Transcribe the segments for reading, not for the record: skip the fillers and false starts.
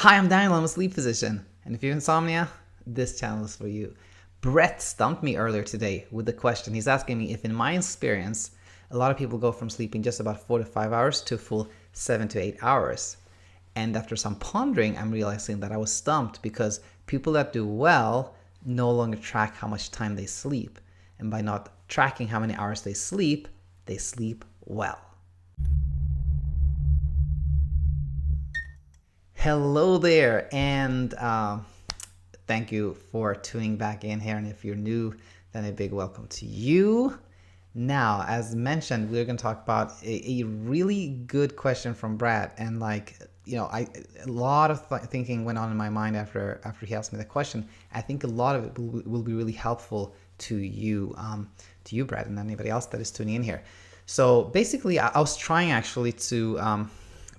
Hi, I'm Daniel. I'm a sleep physician. And if you have insomnia, this channel is for you. Brett stumped me earlier today with the question. He's asking me if, in my experience, a lot of people go from sleeping just about 4 to 5 hours to a full 7 to 8 hours. And after some pondering, I'm realizing that I was stumped because people that do well no longer track how much time they sleep. And by not tracking how many hours they sleep well. Hello there, and thank you for tuning back in here. And if you're new, then a big welcome to you. Now, as mentioned, we're going to talk about a really good question from Brad, and a lot of thinking went on in my mind after he asked me the question. I think a lot of it will be really helpful to you, Brad, and anybody else that is tuning in here. So basically, I was trying actually to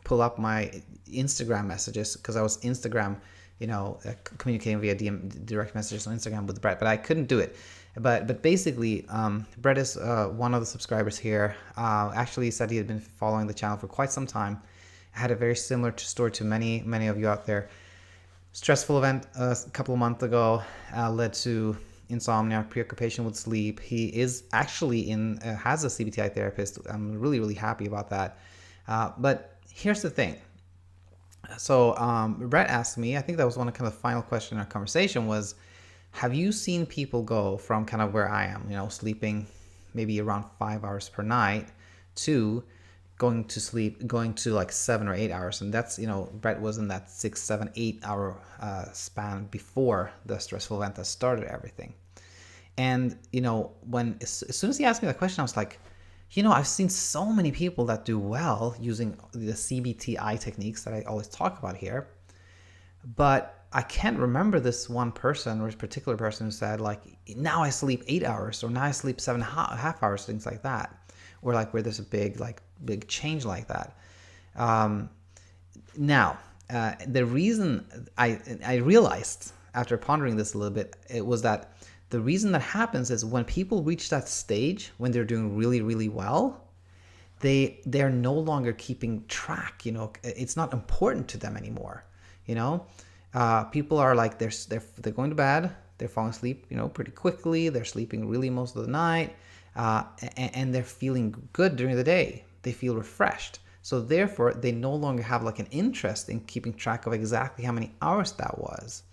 pull up my Instagram messages because I was communicating via DM, direct messages on Instagram with Brett, but I couldn't do it. But basically, Brett is one of the subscribers here. Actually, he said he had been following the channel for quite some time. Had a very similar story to many of you out there. Stressful event a couple of months ago led to insomnia, preoccupation with sleep. He is actually has a CBTI therapist. I'm really happy about that. But here's the thing. So Brett asked me, I think that was one of the final question in our conversation was, have you seen people go from kind of where I am, sleeping maybe around 5 hours per night to going to like 7 or 8 hours? And that's, Brett was in that 6, 7, 8 hour span before the stressful event that started everything. And, as soon as he asked me that question, I was like, I've seen so many people that do well using the CBTI techniques that I always talk about here, but I can't remember this one person or this particular person who said now I sleep 8 hours or now I sleep 7.5 hours, things like that, or where there's a big change like that. Now, the reason I realized after pondering this a little bit, it was that the reason that happens is when people reach that stage, when they're doing really well, they're no longer keeping track. It's not important to them anymore. People are they're going to bed, they're falling asleep, pretty quickly. They're sleeping really most of the night, and they're feeling good during the day. They feel refreshed. So therefore, they no longer have an interest in keeping track of exactly how many hours that was.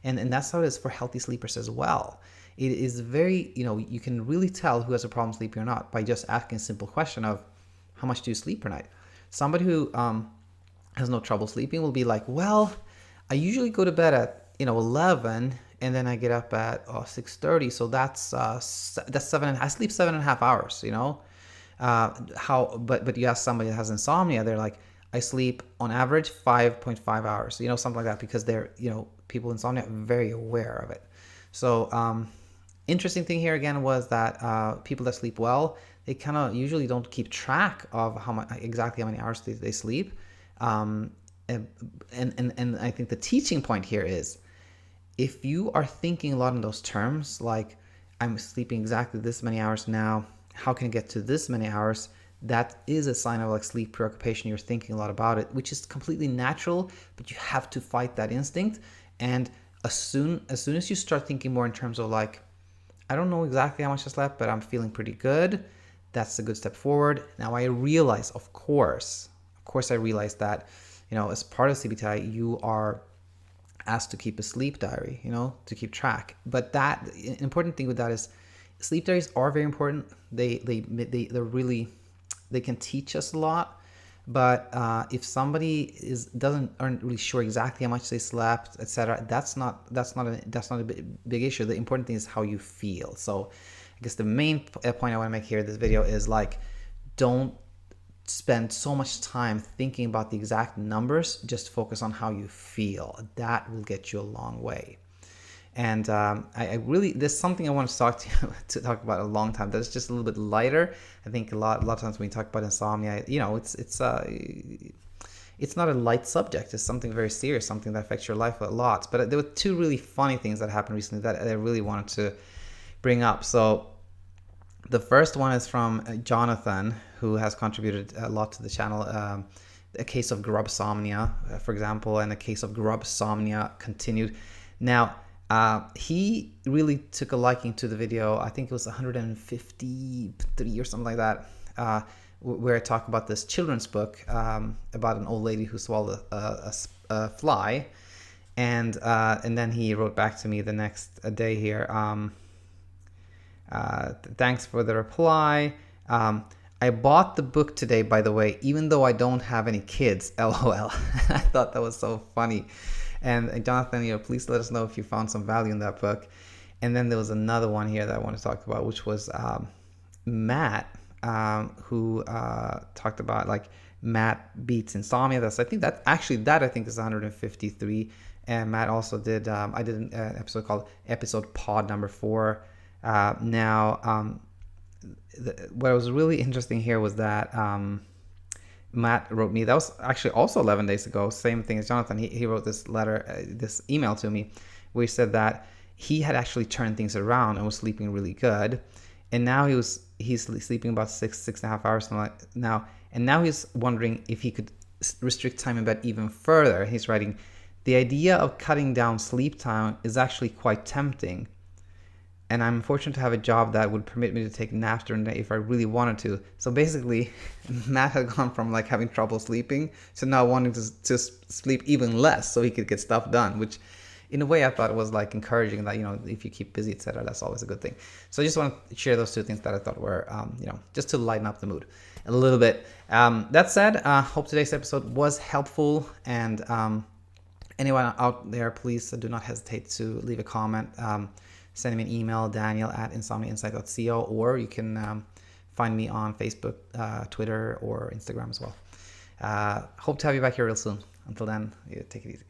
And that's how it is for healthy sleepers as well. It is very, you can really tell who has a problem sleeping or not by just asking a simple question of, how much do you sleep per night? Somebody who has no trouble sleeping will be like, well, I usually go to bed at 11 and then I get up at 6:30, so that's 7. I sleep 7.5 hours. But you ask somebody that has insomnia, they're like, I sleep on average 5.5 hours, something like that, because they're, people with insomnia are very aware of it. So interesting thing here again was that people that sleep well, they kind of usually don't keep track of exactly how many hours they sleep. And I think the teaching point here is, if you are thinking a lot in those terms, like I'm sleeping exactly this many hours now, how can I get to this many hours? That is a sign of sleep preoccupation. You're thinking a lot about it, which is completely natural, but you have to fight that instinct. And as soon as you start thinking more in terms of I don't know exactly how much I slept, but I'm feeling pretty good, that's a good step forward. Now I realize, of course I realize that, as part of CBTI, you are asked to keep a sleep diary, to keep track. But that important thing with that is sleep diaries are very important. They're really, they can teach us a lot. But if somebody aren't really sure exactly how much they slept, etc., that's not a big issue. The important thing is how you feel. So I guess the main point I want to make here in this video is don't spend so much time thinking about the exact numbers. Just focus on how you feel. That will get you a long way. And I really, there's something I want to talk to about a long time that's just a little bit lighter. I think a lot of times when we talk about insomnia, it's not a light subject. It's something very serious, something that affects your life a lot. But there were two really funny things that happened recently that I really wanted to bring up. So the first one is from Jonathan, who has contributed a lot to the channel. a case of Grubbs Omnia, for example, and a case of Grubbs Omnia continued. Now, he really took a liking to the video. I think it was 153 or something like that, where I talk about this children's book about an old lady who swallowed a fly. And then he wrote back to me the next day here. Thanks for the reply. I bought the book today, by the way, even though I don't have any kids. LOL. I thought that was so funny. And Jonathan, please let us know if you found some value in that book. And then there was another one here that I want to talk about, which was Matt, who talked about like Matt beats Insomnia. I think is 153. And Matt also did. I did an episode called Episode Pod number 4. What was really interesting here was that Matt wrote me. That was actually also 11 days ago. Same thing as Jonathan. He wrote this letter, this email to me, where he said that he had actually turned things around and was sleeping really good, and now he's sleeping about 6.5 hours now, and now he's wondering if he could restrict time in bed even further. He's writing, the idea of cutting down sleep time is actually quite tempting. And I'm fortunate to have a job that would permit me to take naps during the day if I really wanted to. So basically, Matt had gone from like having trouble sleeping to now wanting to sleep even less so he could get stuff done, which in a way I thought was like encouraging that, if you keep busy, etc., that's always a good thing. So I just want to share those two things that I thought were, just to lighten up the mood a little bit. That said, hope today's episode was helpful. And anyone out there, please do not hesitate to leave a comment. Send me an email, daniel@insomniainsight.co, or you can find me on Facebook, Twitter, or Instagram as well. Hope to have you back here real soon. Until then, take it easy.